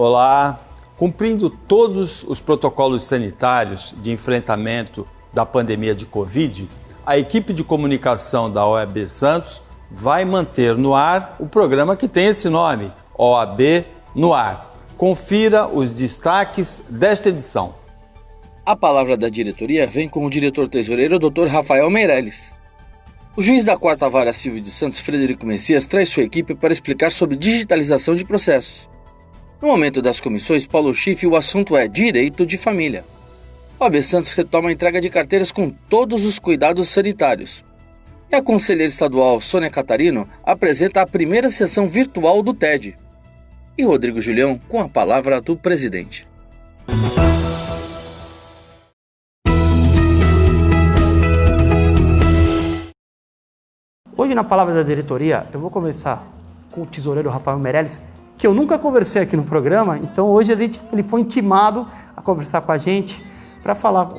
Olá. Cumprindo todos os protocolos sanitários de enfrentamento da pandemia de Covid, a equipe de comunicação da OAB Santos vai manter no ar o programa que tem esse nome, OAB no Ar. Confira os destaques desta edição. A palavra da diretoria vem com o diretor-tesoureiro Dr. Rafael Meirelles. O juiz da 4ª Vara Civil de Santos, Frederico Messias, traz sua equipe para explicar sobre digitalização de processos. No momento das comissões, Paulo Schiff, o assunto é Direito de Família. A OAB Santos retoma a entrega de carteiras com todos os cuidados sanitários. E a conselheira estadual Sônia Catarino apresenta a primeira sessão virtual do TED. E Rodrigo Julião com a palavra do presidente. Hoje, na palavra da diretoria, eu vou começar com o tesoureiro Rafael Meirelles, que eu nunca conversei aqui no programa, então hoje ele foi intimado a conversar com a gente para falar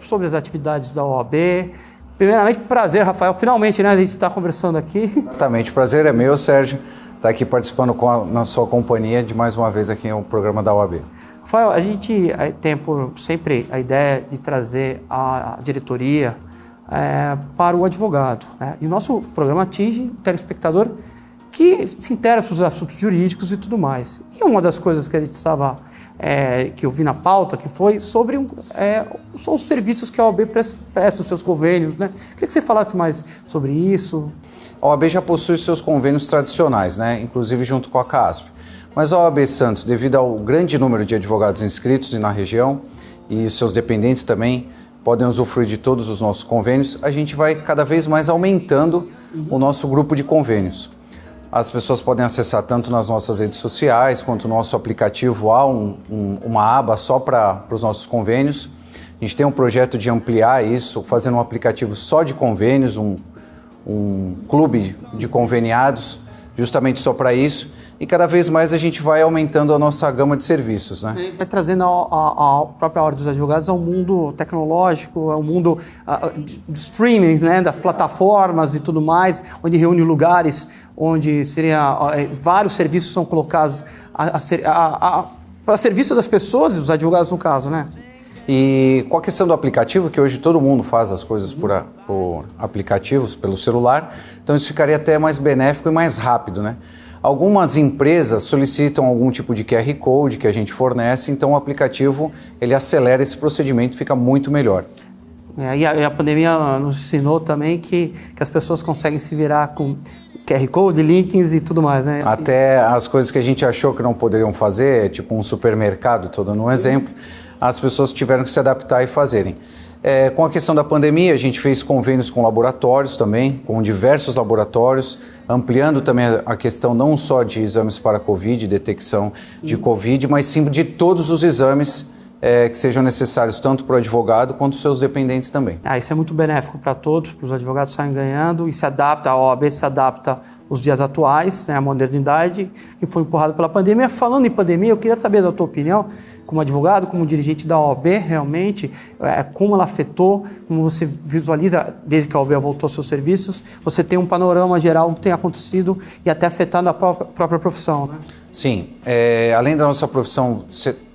sobre as atividades da OAB. Primeiramente, prazer, Rafael, finalmente, né, a gente está conversando aqui. Exatamente, o prazer é meu, Sérgio, estar aqui participando na sua companhia de mais uma vez aqui no programa da OAB. Rafael, a gente tem sempre a ideia de trazer a diretoria para o advogado, né? E o nosso programa atinge o telespectador que se interessa nos assuntos jurídicos e tudo mais. E uma das coisas que a gente estava, que eu vi na pauta, que foi sobre os serviços que a OAB presta, os seus convênios, né? Queria que você falasse mais sobre isso. A OAB já possui seus convênios tradicionais, né? Inclusive junto com a CASP. Mas a OAB Santos, devido ao grande número de advogados inscritos na região e os seus dependentes também, podem usufruir de todos os nossos convênios, a gente vai cada vez mais aumentando o nosso grupo de convênios. As pessoas podem acessar tanto nas nossas redes sociais, quanto no nosso aplicativo. Há uma aba só para os nossos convênios. A gente tem um projeto de ampliar isso, fazendo um aplicativo só de convênios, um clube de conveniados, justamente só para isso. E cada vez mais a gente vai aumentando a nossa gama de serviços, né? Vai trazendo a própria Ordem dos Advogados ao mundo tecnológico, ao mundo do streaming, né, das plataformas e tudo mais, onde reúne lugares onde vários serviços são colocados para serviço das pessoas e dos advogados no caso, né? E com a questão do aplicativo, que hoje todo mundo faz as coisas por aplicativos, pelo celular, então isso ficaria até mais benéfico e mais rápido, né? Algumas empresas solicitam algum tipo de QR Code que a gente fornece, então o aplicativo ele acelera esse procedimento e fica muito melhor. E a pandemia nos ensinou também que as pessoas conseguem se virar com QR Code, links e tudo mais, né? Até as coisas que a gente achou que não poderiam fazer, tipo um supermercado, estou dando um exemplo, as pessoas tiveram que se adaptar e fazerem. Com a questão da pandemia, a gente fez convênios com laboratórios também, com diversos laboratórios, ampliando também a questão não só de exames para Covid, detecção de Covid, mas sim de todos os exames que sejam necessários, tanto para o advogado quanto os seus dependentes também. Isso é muito benéfico para todos, para os advogados saem ganhando e se adapta, a OAB se adapta aos dias atuais, né, a modernidade que foi empurrada pela pandemia. Falando em pandemia, eu queria saber da tua opinião, como advogado, como dirigente da OAB, realmente, como ela afetou, como você visualiza, desde que a OAB voltou aos seus serviços, você tem um panorama geral do que tem acontecido e até afetado a própria profissão, né? Sim, além da nossa profissão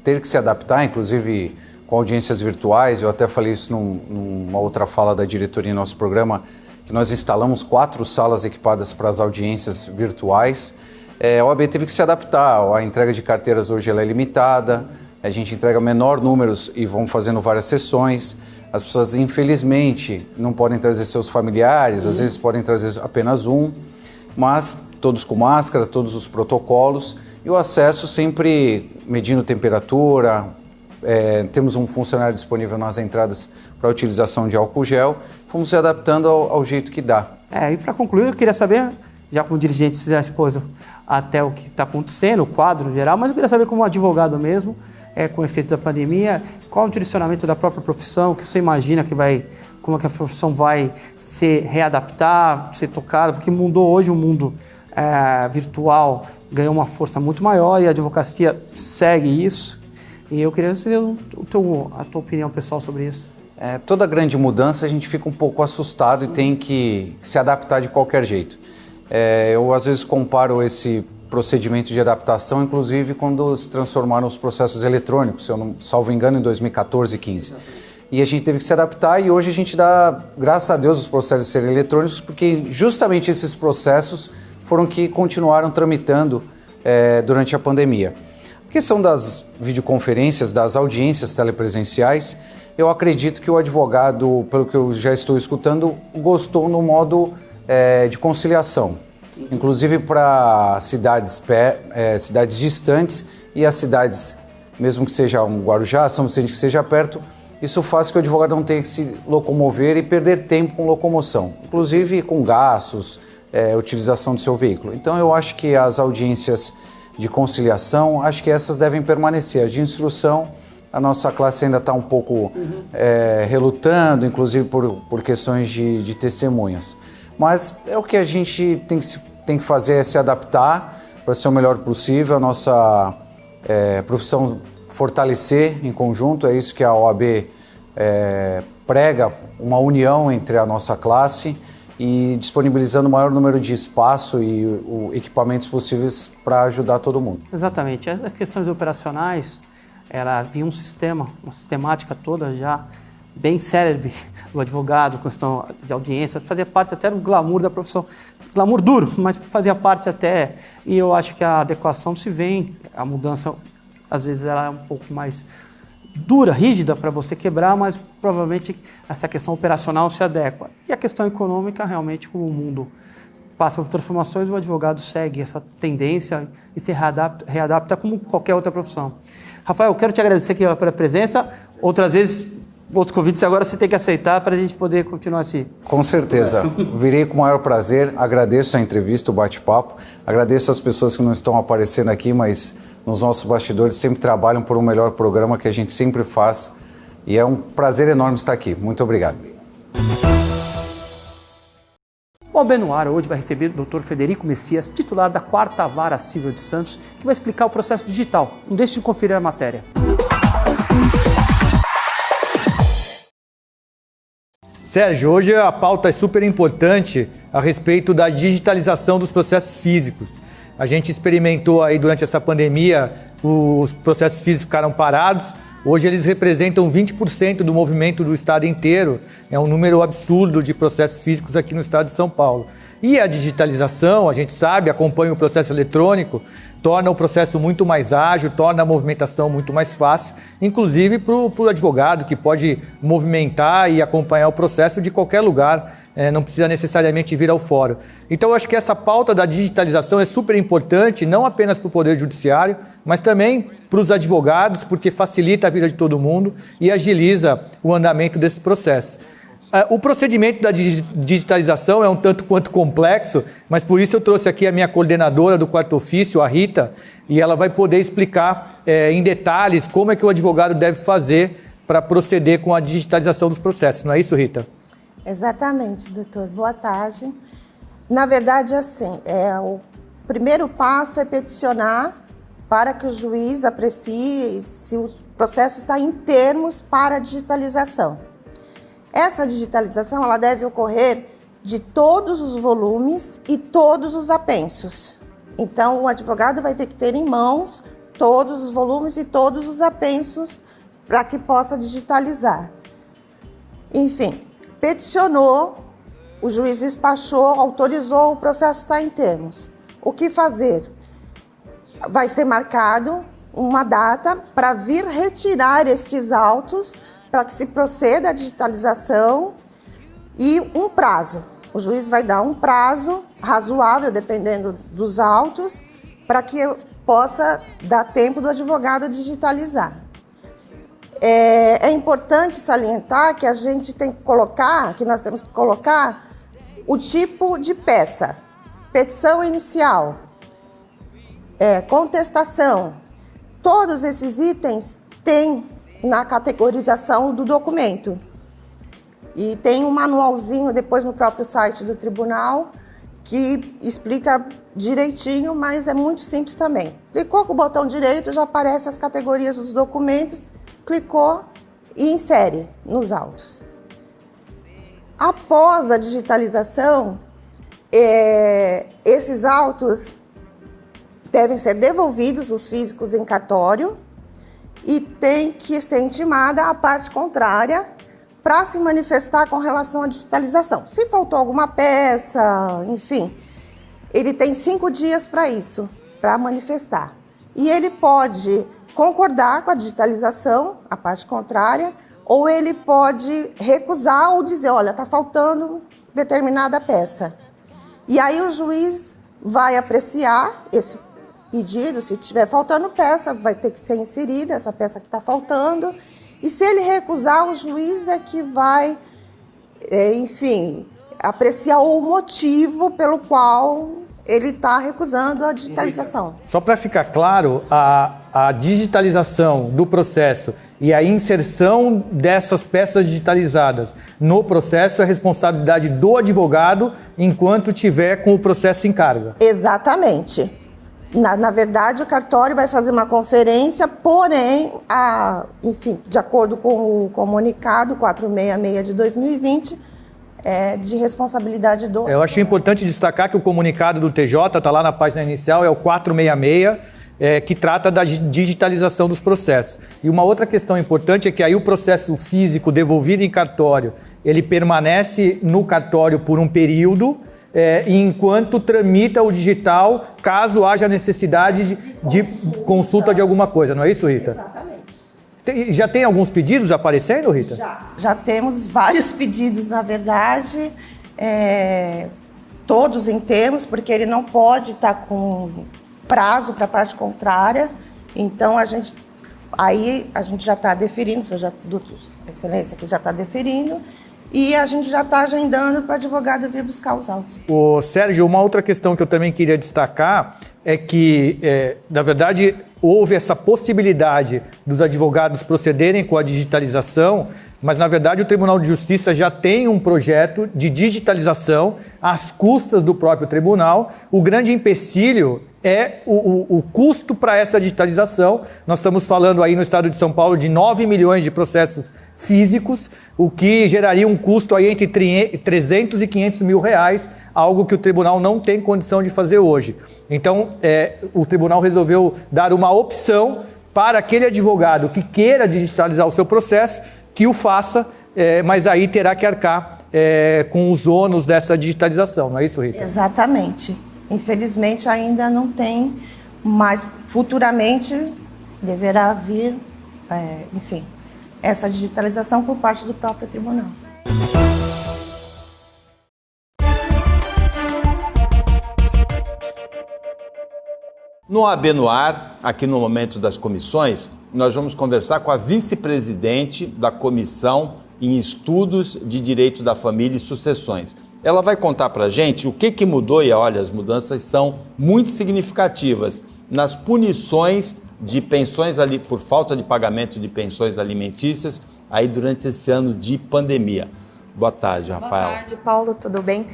ter que se adaptar, inclusive com audiências virtuais, eu até falei isso numa outra fala da diretoria em nosso programa, que nós instalamos 4 salas equipadas para as audiências virtuais. A OAB teve que se adaptar, a entrega de carteiras hoje ela é limitada, a gente entrega menor números e vão fazendo várias sessões. As pessoas, infelizmente, não podem trazer seus familiares, às vezes podem trazer apenas um, mas todos com máscara, todos os protocolos e o acesso sempre medindo temperatura. Temos um funcionário disponível nas entradas para a utilização de álcool gel. Fomos se adaptando ao jeito que dá. E para concluir, eu queria saber, já como dirigente, se já expôs até o que está acontecendo, o quadro geral, mas eu queria saber como advogado mesmo, com efeitos da pandemia, qual o direcionamento da própria profissão, que você imagina como é que a profissão vai se readaptar, ser tocada, porque mudou hoje o mundo virtual, ganhou uma força muito maior e a advocacia segue isso. E eu queria saber a tua opinião pessoal sobre isso. Toda grande mudança a gente fica um pouco assustado e tem que se adaptar de qualquer jeito. Eu às vezes comparo esse procedimento de adaptação, inclusive quando se transformaram os processos eletrônicos, se eu não salvo engano, em 2014 e 15. E a gente teve que se adaptar e hoje a gente dá, graças a Deus, os processos serem eletrônicos, porque justamente esses processos foram que continuaram tramitando durante a pandemia. A questão das videoconferências, das audiências telepresenciais, eu acredito que o advogado, pelo que eu já estou escutando, gostou no modo de conciliação. Inclusive para cidades distantes e as cidades, mesmo que seja um Guarujá, São Vicente, que seja perto, isso faz que o advogado não tenha que se locomover e perder tempo com locomoção, inclusive com gastos, utilização do seu veículo. Então eu acho que as audiências de conciliação, acho que essas devem permanecer. As de instrução, a nossa classe ainda está um pouco relutando, inclusive por questões de testemunhas. Mas é o que a gente tem que fazer, é se adaptar para ser o melhor possível, a nossa profissão fortalecer em conjunto, é isso que a OAB prega, uma união entre a nossa classe e disponibilizando o maior número de espaço e equipamentos possíveis para ajudar todo mundo. Exatamente. As questões operacionais, ela havia uma sistemática toda já bem célebre do advogado, questão de audiência, fazia parte até do glamour da profissão. Glamour duro, mas fazia parte até, e eu acho que a adequação se vem, a mudança, às vezes ela é um pouco mais dura, rígida para você quebrar, mas provavelmente essa questão operacional se adequa. E a questão econômica, realmente, como o mundo passa por transformações, o advogado segue essa tendência e se readapta como qualquer outra profissão. Rafael, eu quero te agradecer aqui pela presença. Outras vezes, outros convites agora você tem que aceitar para a gente poder continuar assim. Com certeza. Virei com o maior prazer. Agradeço a entrevista, o bate-papo. Agradeço as pessoas que não estão aparecendo aqui, mas nos nossos bastidores sempre trabalham por um melhor programa que a gente sempre faz. E é um prazer enorme estar aqui. Muito obrigado. O OAB no Ar hoje vai receber o Dr. Frederico Messias, titular da 4ª Vara Civil de Santos, que vai explicar o processo digital. Não deixe de conferir a matéria. Sérgio, hoje a pauta é super importante a respeito da digitalização dos processos físicos. A gente experimentou aí durante essa pandemia, os processos físicos ficaram parados. Hoje eles representam 20% do movimento do estado inteiro. É um número absurdo de processos físicos aqui no estado de São Paulo. E a digitalização, a gente sabe, acompanha o processo eletrônico, torna o processo muito mais ágil, torna a movimentação muito mais fácil, inclusive para o advogado, que pode movimentar e acompanhar o processo de qualquer lugar, não precisa necessariamente vir ao fórum. Então eu acho que essa pauta da digitalização é super importante, não apenas para o Poder Judiciário, mas também para os advogados, porque facilita a vida de todo mundo e agiliza o andamento desse processo. O procedimento da digitalização é um tanto quanto complexo, mas por isso eu trouxe aqui a minha coordenadora do 4º ofício, a Rita, e ela vai poder explicar em detalhes como é que o advogado deve fazer para proceder com a digitalização dos processos. Não é isso, Rita? Exatamente, doutor. Boa tarde. Na verdade, assim, o primeiro passo é peticionar para que o juiz aprecie se o processo está em termos para a digitalização. Essa digitalização ela deve ocorrer de todos os volumes e todos os apensos. Então, o advogado vai ter que ter em mãos todos os volumes e todos os apensos para que possa digitalizar. Enfim, peticionou, o juiz despachou, autorizou, o processo está em termos. O que fazer? Vai ser marcado uma data para vir retirar estes autos para que se proceda à digitalização e um prazo. O juiz vai dar um prazo razoável, dependendo dos autos, para que possa dar tempo do advogado digitalizar. É importante salientar que a gente tem que colocar, que nós temos que colocar o tipo de peça, petição inicial, contestação. Todos esses itens têm na categorização do documento. E tem um manualzinho depois no próprio site do tribunal que explica direitinho, mas é muito simples também. Clicou com o botão direito, já aparecem as categorias dos documentos, clicou e insere nos autos. Após a digitalização, esses autos devem ser devolvidos os físicos em cartório e tem que ser intimada a parte contrária para se manifestar com relação à digitalização. Se faltou alguma peça, enfim, ele tem 5 dias para isso, para manifestar. E ele pode concordar com a digitalização, a parte contrária, ou ele pode recusar ou dizer, olha, está faltando determinada peça. E aí o juiz vai apreciar esse pedido, se estiver faltando peça, vai ter que ser inserida essa peça que está faltando. E se ele recusar, o juiz é que vai, enfim, apreciar o motivo pelo qual ele está recusando a digitalização. Só para ficar claro, a digitalização do processo e a inserção dessas peças digitalizadas no processo é responsabilidade do advogado enquanto tiver com o processo em carga. Exatamente. Na verdade, o cartório vai fazer uma conferência, porém, enfim, de acordo com o comunicado 466 de 2020, é de responsabilidade do... Eu achei importante destacar que o comunicado do TJ, está lá na página inicial, é o 466, que trata da digitalização dos processos. E uma outra questão importante é que aí o processo físico devolvido em cartório, ele permanece no cartório por um período, enquanto tramita o digital, caso haja necessidade de consulta de alguma coisa, não é isso, Rita? Exatamente. Já tem alguns pedidos aparecendo, Rita? Já temos vários pedidos, na verdade, todos em termos, porque ele não pode estar com prazo para a parte contrária, então a gente já está deferindo, Excelência aqui já está deferindo, e a gente já está agendando para o advogado vir buscar os autos. Sérgio, uma outra questão que eu também queria destacar é que, na verdade, houve essa possibilidade dos advogados procederem com a digitalização, mas, na verdade, o Tribunal de Justiça já tem um projeto de digitalização às custas do próprio tribunal. O grande empecilho é o custo para essa digitalização. Nós estamos falando aí no estado de São Paulo de 9 milhões de processos físicos, o que geraria um custo aí entre 300 e 500 mil reais, algo que o tribunal não tem condição de fazer hoje. Então, o tribunal resolveu dar uma opção para aquele advogado que queira digitalizar o seu processo, que o faça, mas aí terá que arcar com os ônus dessa digitalização, não é isso, Rita? Exatamente. Infelizmente ainda não tem, mas futuramente deverá vir, enfim, essa digitalização por parte do próprio tribunal. No AB no Ar, aqui no Momento das Comissões, nós vamos conversar com a vice-presidente da Comissão em Estudos de Direito da Família e Sucessões. Ela vai contar para a gente o que mudou, e olha, as mudanças são muito significativas nas punições de pensões por falta de pagamento de pensões alimentícias aí durante esse ano de pandemia. Boa tarde, Rafael. Boa tarde, Paulo, tudo bem?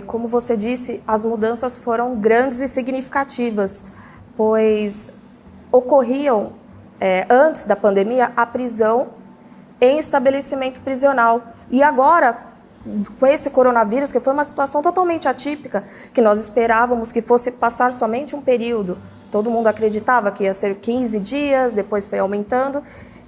Como você disse, as mudanças foram grandes e significativas, pois ocorriam, antes da pandemia, a prisão em estabelecimento prisional. E agora, com esse coronavírus, que foi uma situação totalmente atípica, que nós esperávamos que fosse passar somente um período. Todo mundo acreditava que ia ser 15 dias, depois foi aumentando.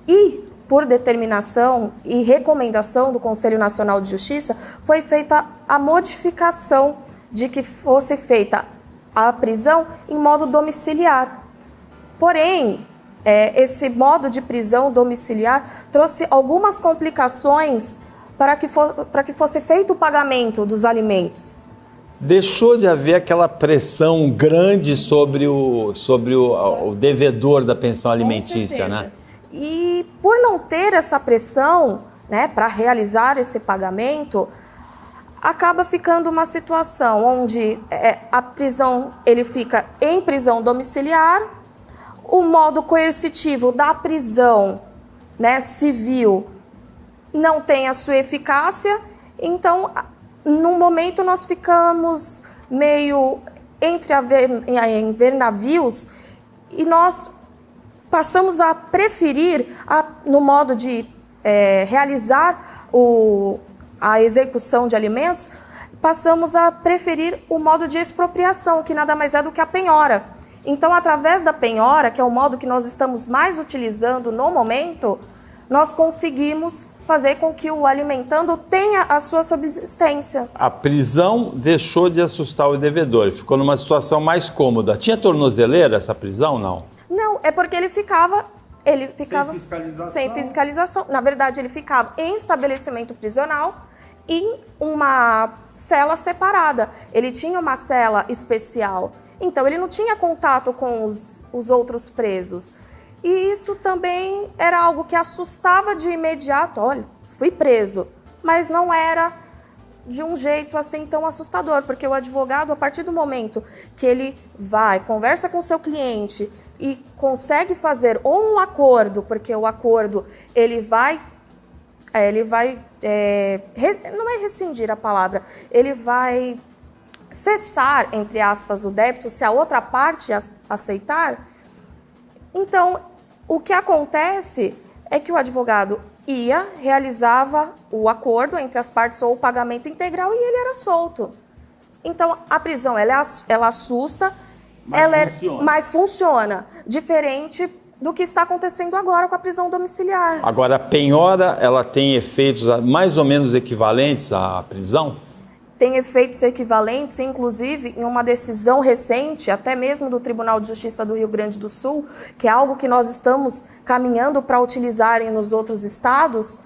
E, por determinação e recomendação do Conselho Nacional de Justiça, foi feita a modificação de que fosse feita a prisão em modo domiciliar. Porém, esse modo de prisão domiciliar trouxe algumas complicações para que fosse feito o pagamento dos alimentos. Deixou de haver aquela pressão grande sobre o devedor da pensão alimentícia, né? E por não ter essa pressão, né, para realizar esse pagamento, acaba ficando uma situação onde a prisão, ele fica em prisão domiciliar, o modo coercitivo da prisão, né, civil não tem a sua eficácia, então, no momento, nós ficamos meio em ver navios e nós passamos a preferir, no modo de realizar a execução de alimentos, passamos a preferir o modo de expropriação, que nada mais é do que a penhora. Então, através da penhora, que é o modo que nós estamos mais utilizando no momento, nós conseguimos fazer com que o alimentando tenha a sua subsistência. A prisão deixou de assustar o devedor, ficou numa situação mais cômoda. Tinha tornozeleira essa prisão, não? Não, é porque ele ficava sem fiscalização. Na verdade, ele ficava em estabelecimento prisional, em uma cela separada. Ele tinha uma cela especial, então ele não tinha contato com os outros presos. E isso também era algo que assustava de imediato. Olha, fui preso, mas não era de um jeito assim tão assustador, porque o advogado, a partir do momento que ele vai, conversa com o seu cliente e consegue fazer ou um acordo, porque o acordo ele vai não é rescindir a palavra, ele vai cessar, entre aspas, o débito se a outra parte aceitar. Então, o que acontece é que o advogado realizava o acordo entre as partes ou o pagamento integral e ele era solto. Então, a prisão, ela assusta, mas funciona. Diferente do que está acontecendo agora com a prisão domiciliar. Agora, a penhora, ela tem efeitos mais ou menos equivalentes à prisão? Tem efeitos equivalentes, inclusive em uma decisão recente, até mesmo do Tribunal de Justiça do Rio Grande do Sul, que é algo que nós estamos caminhando para utilizarem nos outros estados.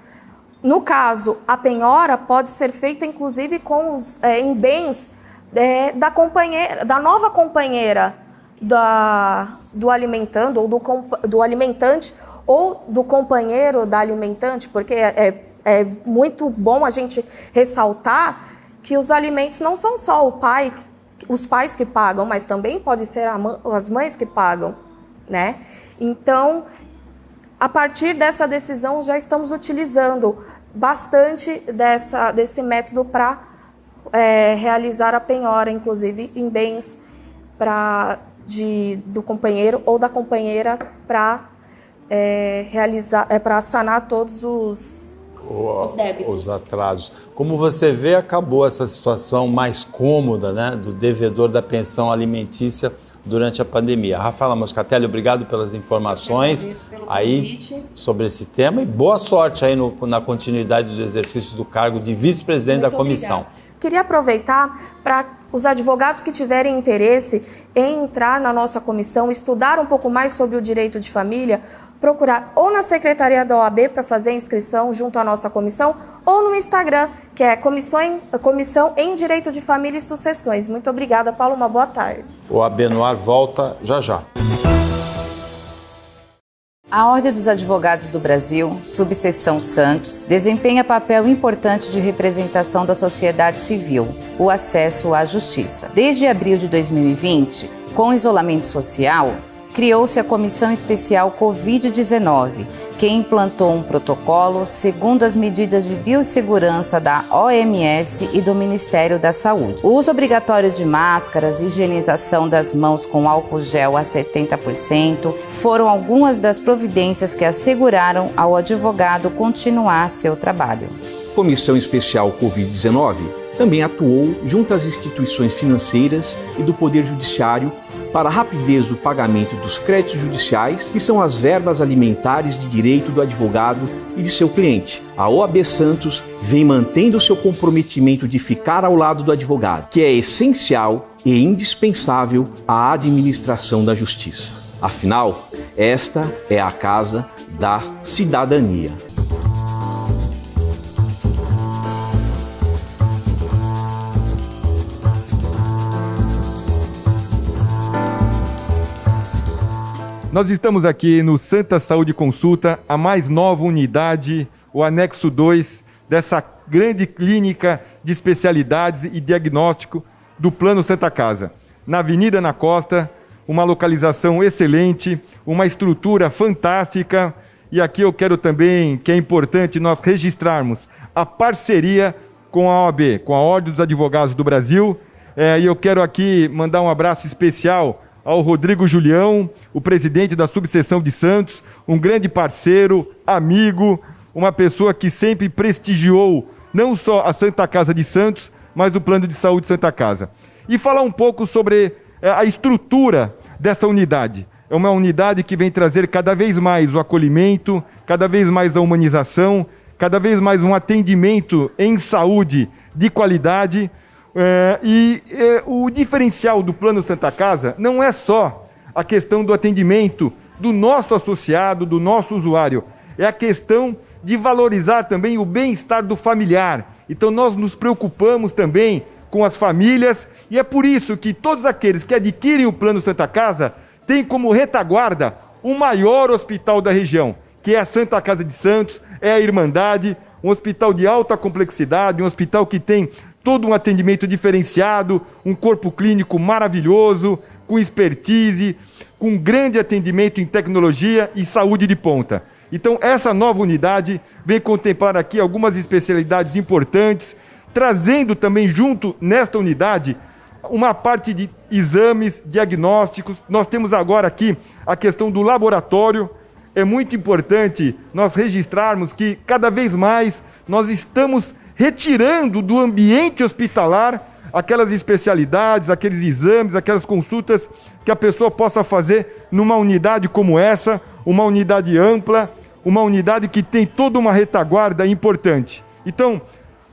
No caso, a penhora pode ser feita, inclusive, em bens da nova companheira do alimentando, ou do alimentante, ou do companheiro da alimentante, porque é muito bom a gente ressaltar que os alimentos não são só os pais que pagam, mas também pode ser as mães que pagam, né? Então, a partir dessa decisão, já estamos utilizando bastante desse método para realizar a penhora, inclusive em bens do companheiro ou da companheira para para sanar todos os débitos. Os atrasos. Como você vê, acabou essa situação mais cômoda, né, do devedor da pensão alimentícia durante a pandemia. Rafaela Moscatelli, obrigado pelas informações aí sobre esse tema e boa sorte aí na continuidade do exercício do cargo de vice-presidente da comissão. Obrigada. Queria aproveitar para os advogados que tiverem interesse em entrar na nossa comissão, estudar um pouco mais sobre o direito de família, procurar ou na Secretaria da OAB para fazer a inscrição junto à nossa comissão, ou no Instagram, que é Comissão em Direito de Família e Sucessões. Muito obrigada, Paulo. Uma boa tarde. O OAB no ar volta já já. A Ordem dos Advogados do Brasil, subseção Santos, desempenha papel importante de representação da sociedade civil, o acesso à justiça. Desde abril de 2020, com o isolamento social, criou-se a Comissão Especial Covid-19, que implantou um protocolo segundo as medidas de biossegurança da OMS e do Ministério da Saúde. O uso obrigatório de máscaras e higienização das mãos com álcool gel a 70% foram algumas das providências que asseguraram ao advogado continuar seu trabalho. Comissão Especial Covid-19 também atuou junto às instituições financeiras e do Poder Judiciário para a rapidez do pagamento dos créditos judiciais, que são as verbas alimentares de direito do advogado e de seu cliente. A OAB Santos vem mantendo seu comprometimento de ficar ao lado do advogado, que é essencial e indispensável à administração da justiça. Afinal, esta é a casa da cidadania. Nós estamos aqui no Santa Saúde Consulta, a mais nova unidade, o anexo 2 dessa grande clínica de especialidades e diagnóstico do Plano Santa Casa. Na Avenida Ana Costa, uma localização excelente, uma estrutura fantástica. E aqui eu quero também, que é importante nós registrarmos a parceria com a OAB, com a Ordem dos Advogados do Brasil. E eu quero aqui mandar um abraço especial ao Rodrigo Julião, o presidente da subseção de Santos, um grande parceiro, amigo, uma pessoa que sempre prestigiou não só a Santa Casa de Santos, mas o Plano de Saúde Santa Casa. E falar um pouco sobre a estrutura dessa unidade? É uma unidade que vem trazer cada vez mais o acolhimento, cada vez mais a humanização, cada vez mais um atendimento em saúde de qualidade. O diferencial do Plano Santa Casa não é só a questão do atendimento do nosso associado, do nosso usuário, é a questão de valorizar também o bem-estar do familiar. Então nós nos preocupamos também com as famílias e é por isso que todos aqueles que adquirem o Plano Santa Casa têm como retaguarda o maior hospital da região, que é a Santa Casa de Santos, é a Irmandade, um hospital de alta complexidade, um hospital que tem todo um atendimento diferenciado, um corpo clínico maravilhoso, com expertise, com grande atendimento em tecnologia e saúde de ponta. Então, essa nova unidade vem contemplar aqui algumas especialidades importantes, trazendo também junto nesta unidade uma parte de exames, diagnósticos. Nós temos agora aqui a questão do laboratório. É muito importante nós registrarmos que cada vez mais nós estamos retirando do ambiente hospitalar aquelas especialidades, aqueles exames, aquelas consultas que a pessoa possa fazer numa unidade como essa, uma unidade ampla, uma unidade que tem toda uma retaguarda importante. Então,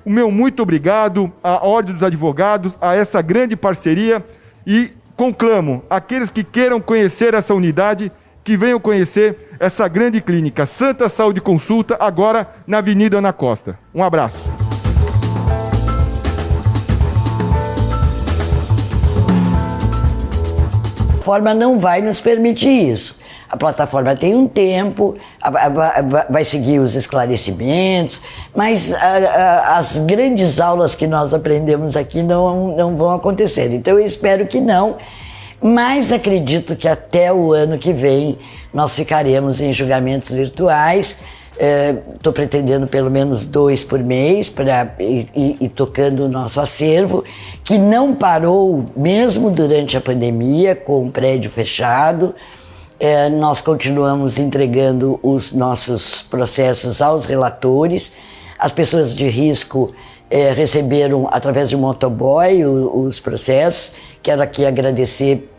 o meu muito obrigado à Ordem dos Advogados, a essa grande parceria e conclamo aqueles que queiram conhecer essa unidade, que venham conhecer essa grande clínica Santa Saúde Consulta, agora na Avenida Ana Costa. Um abraço. A plataforma não vai nos permitir isso. A plataforma tem um tempo, vai seguir os esclarecimentos, mas as grandes aulas que nós aprendemos aqui não vão acontecer. Então eu espero que não, mas acredito que até o ano que vem nós ficaremos em julgamentos virtuais. Estou pretendendo pelo menos 2 por mês para ir tocando o nosso acervo, que não parou mesmo durante a pandemia, com o prédio fechado. Nós continuamos entregando os nossos processos aos relatores. As pessoas de risco receberam, através de motoboy, os processos. Quero aqui agradecer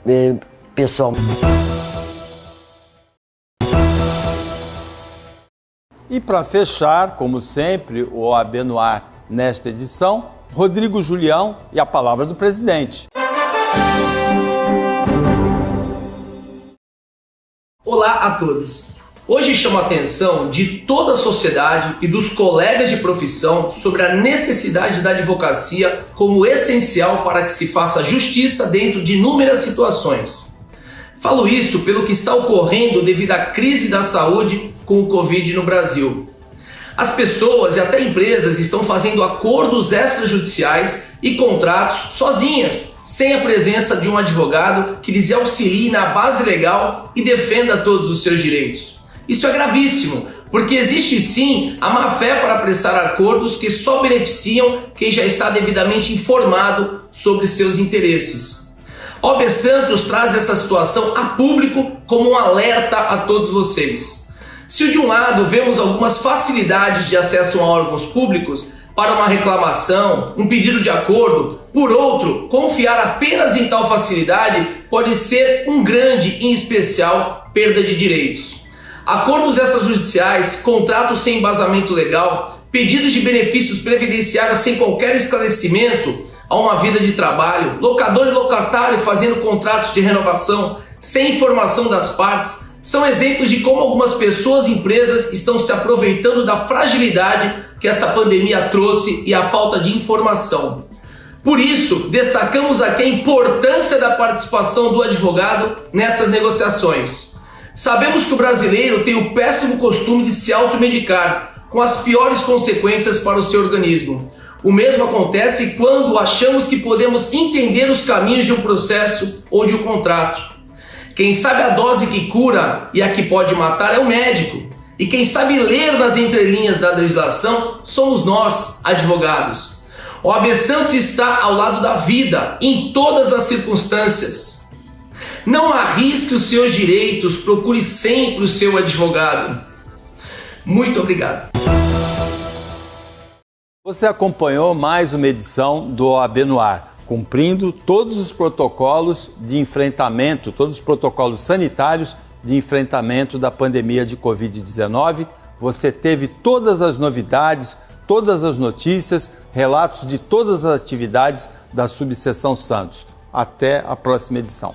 pessoalmente. E para fechar, como sempre, o OAB no ar nesta edição, Rodrigo Julião e a palavra do presidente. Olá a todos. Hoje chamo a atenção de toda a sociedade e dos colegas de profissão sobre a necessidade da advocacia como essencial para que se faça justiça dentro de inúmeras situações. Falo isso pelo que está ocorrendo devido à crise da saúde com o Covid no Brasil. As pessoas e até empresas estão fazendo acordos extrajudiciais e contratos sozinhas, sem a presença de um advogado que lhes auxilie na base legal e defenda todos os seus direitos. Isso é gravíssimo, porque existe sim a má-fé para apressar acordos que só beneficiam quem já está devidamente informado sobre seus interesses. A OAB Santos traz essa situação a público como um alerta a todos vocês. Se de um lado vemos algumas facilidades de acesso a órgãos públicos para uma reclamação, um pedido de acordo, por outro, confiar apenas em tal facilidade pode ser um grande e em especial perda de direitos. Acordos extrajudiciais, contratos sem embasamento legal, pedidos de benefícios previdenciários sem qualquer esclarecimento a uma vida de trabalho, locador e locatário fazendo contratos de renovação sem informação das partes, são exemplos de como algumas pessoas e empresas estão se aproveitando da fragilidade que esta pandemia trouxe e a falta de informação. Por isso, destacamos aqui a importância da participação do advogado nessas negociações. Sabemos que o brasileiro tem o péssimo costume de se automedicar, com as piores consequências para o seu organismo. O mesmo acontece quando achamos que podemos entender os caminhos de um processo ou de um contrato. Quem sabe a dose que cura e a que pode matar é o médico. E quem sabe ler nas entrelinhas da legislação somos nós, advogados. O OAB Santos está ao lado da vida, em todas as circunstâncias. Não arrisque os seus direitos, procure sempre o seu advogado. Muito obrigado. Você acompanhou mais uma edição do OAB no ar, cumprindo todos os protocolos de enfrentamento, todos os protocolos sanitários de enfrentamento da pandemia de Covid-19. Você teve todas as novidades, todas as notícias, relatos de todas as atividades da Subseção Santos. Até a próxima edição.